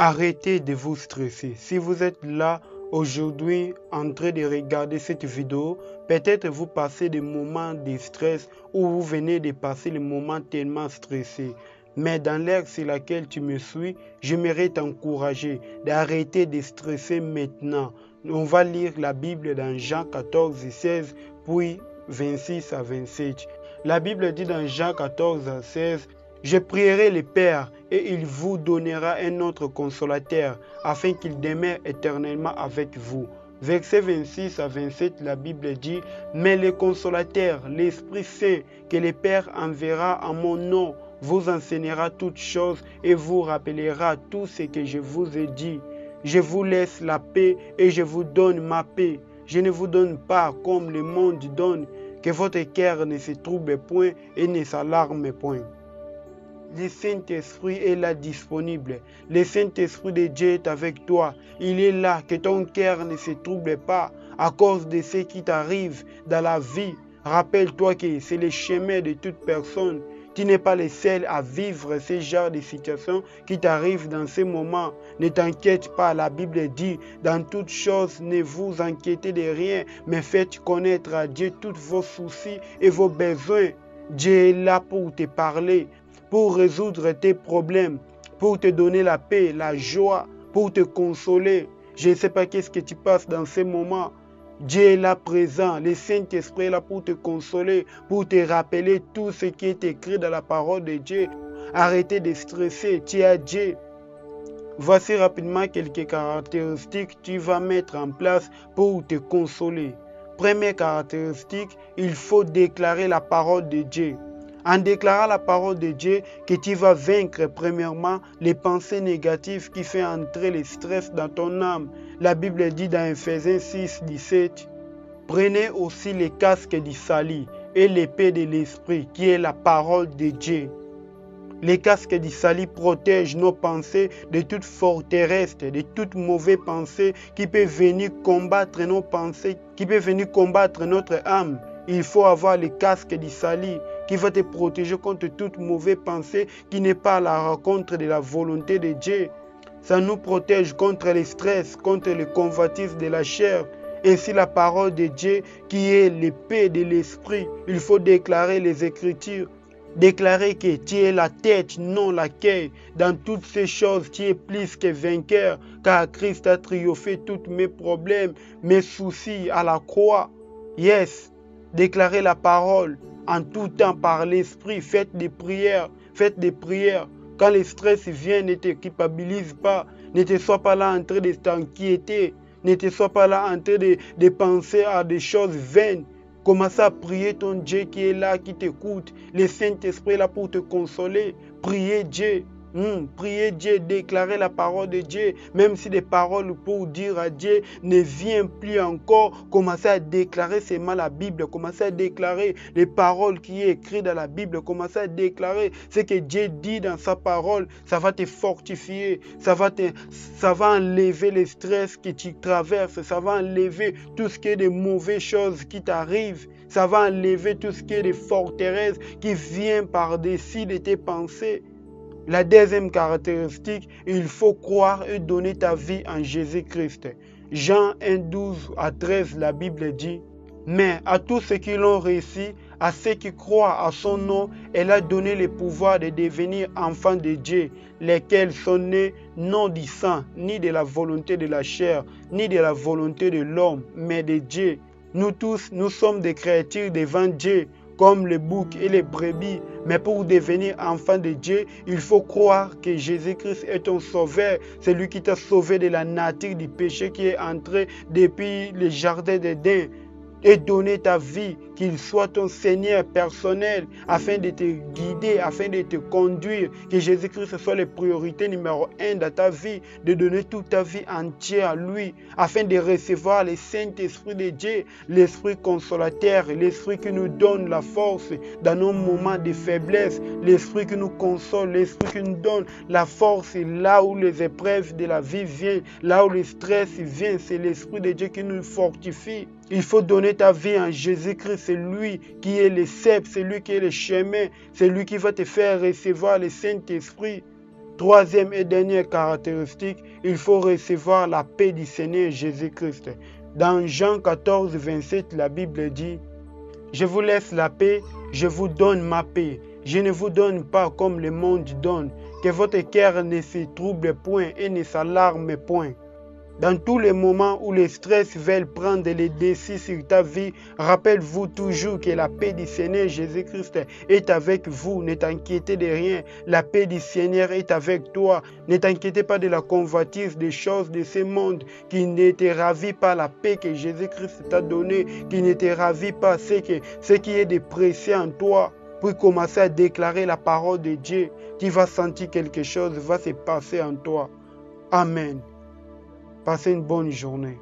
Arrêtez de vous stresser. Si vous êtes là aujourd'hui en train de regarder cette vidéo, peut-être vous passez des moments de stress ou vous venez de passer des moments tellement stressés. Mais dans l'ère sur laquelle tu me suis, j'aimerais t'encourager d'arrêter de stresser maintenant. On va lire la Bible dans Jean 14, 16, puis 26 à 27. La Bible dit dans Jean 14, 16, « Je prierai le Père et il vous donnera un autre consolateur afin qu'il demeure éternellement avec vous. » Verset 26 à 27, la Bible dit, « Mais le consolateur, l'Esprit Saint, que le Père enverra en mon nom, vous enseignera toutes choses et vous rappellera tout ce que je vous ai dit. Je vous laisse la paix et je vous donne ma paix. Je ne vous donne pas comme le monde donne, que votre cœur ne se trouble point et ne s'alarme point. » Le Saint-Esprit est là disponible. Le Saint-Esprit de Dieu est avec toi. Il est là, que ton cœur ne se trouble pas à cause de ce qui t'arrive dans la vie. Rappelle-toi que c'est le chemin de toute personne. Tu n'es pas le seul à vivre ce genre de situation qui t'arrive dans ces moments. Ne t'inquiète pas, la Bible dit, dans toutes choses, ne vous inquiétez de rien, mais faites connaître à Dieu tous vos soucis et vos besoins. Dieu est là pour te parler, pour résoudre tes problèmes, pour te donner la paix, la joie, pour te consoler. Je ne sais pas qu'est-ce que tu passes dans ces moments. Dieu est là présent, le Saint-Esprit est là pour te consoler, pour te rappeler tout ce qui est écrit dans la parole de Dieu. Arrêtez de stresser, tu es Dieu. Voici rapidement quelques caractéristiques que tu vas mettre en place pour te consoler. Première caractéristique, il faut déclarer la parole de Dieu. En déclarant la parole de Dieu, que tu vas vaincre premièrement les pensées négatives qui font entrer le stress dans ton âme. La Bible dit dans Ephésiens 6, 17, « Prenez aussi les casques du salut et l'épée de l'esprit qui est la parole de Dieu. » Les casques du salut protègent nos pensées de toute forteresse, de toute mauvaise pensée qui peut venir combattre nos pensées, qui peut venir combattre notre âme. Il faut avoir le casque du salut qui va te protéger contre toute mauvaise pensée qui n'est pas à la rencontre de la volonté de Dieu. Ça nous protège contre le stress, contre le convoitise de la chair. Ainsi la parole de Dieu qui est l'épée de l'esprit. Il faut déclarer les Écritures. Déclarer que tu es la tête, non la queue. Dans toutes ces choses, tu es plus que vainqueur, car Christ a triomphé tous mes problèmes, mes soucis à la croix. Yes, déclarez la parole en tout temps par l'esprit. Faites des prières, faites des prières. Quand le stress vient, ne te culpabilise pas. Ne te sois pas là en train de t'inquiéter. Ne te sois pas là en train de penser à des choses vaines. Commence à prier ton Dieu qui est là, qui t'écoute. Le Saint-Esprit est là pour te consoler. Priez Dieu. Priez Dieu, déclarez la parole de Dieu. Même si des paroles pour dire à Dieu ne viennent plus encore, commencez à déclarer seulement la Bible. Commencez à déclarer les paroles qui sont écrites dans la Bible. Commencez à déclarer ce que Dieu dit dans sa parole. Ça va te fortifier. Ça va enlever le stress que tu traverses. Ça va enlever tout ce qui est de mauvaises choses qui t'arrivent. Ça va enlever tout ce qui est de forteresses qui viennent par-dessus de tes pensées. La deuxième caractéristique, il faut croire et donner ta vie en Jésus-Christ. Jean 1, 12 à 13, la Bible dit, « Mais à tous ceux qui l'ont réussi, à ceux qui croient à son nom, elle a donné le pouvoir de devenir enfants de Dieu, lesquels sont nés non du sang, ni de la volonté de la chair, ni de la volonté de l'homme, mais de Dieu. Nous tous, nous sommes des créatures devant Dieu, comme les boucs et les brebis. Mais pour devenir enfant de Dieu, il faut croire que Jésus-Christ est ton sauveur. C'est lui qui t'a sauvé de la nature du péché qui est entré depuis le jardin d'Éden. Et donner ta vie, qu'il soit ton Seigneur personnel, afin de te guider, afin de te conduire, que Jésus-Christ soit la priorité numéro 1 dans ta vie, de donner toute ta vie entière à lui, afin de recevoir le Saint-Esprit de Dieu, l'Esprit consolateur, l'Esprit qui nous donne la force dans nos moments de faiblesse, l'Esprit qui nous console, l'Esprit qui nous donne la force là où les épreuves de la vie viennent, là où le stress vient, c'est l'Esprit de Dieu qui nous fortifie. Il faut donner ta vie en Jésus-Christ. C'est lui qui est le cep, c'est lui qui est le chemin, c'est lui qui va te faire recevoir le Saint-Esprit. Troisième et dernière caractéristique, il faut recevoir la paix du Seigneur Jésus-Christ. Dans Jean 14, 27, la Bible dit: je vous laisse la paix, je vous donne ma paix. Je ne vous donne pas comme le monde donne. Que votre cœur ne se trouble point et ne s'alarme point. Dans tous les moments où le stress veut prendre les décisions sur ta vie, rappelle-vous toujours que la paix du Seigneur Jésus-Christ est avec vous. Ne t'inquiétez de rien. La paix du Seigneur est avec toi. Ne t'inquiétez pas de la convoitise des choses de ce monde qui ne te ravit pas la paix que Jésus-Christ t'a donnée, qui ne te ravit pas ce qui est de précieux en toi. Puis commencer à déclarer la parole de Dieu. Tu vas sentir quelque chose va se passer en toi. Amen. Passez une bonne journée.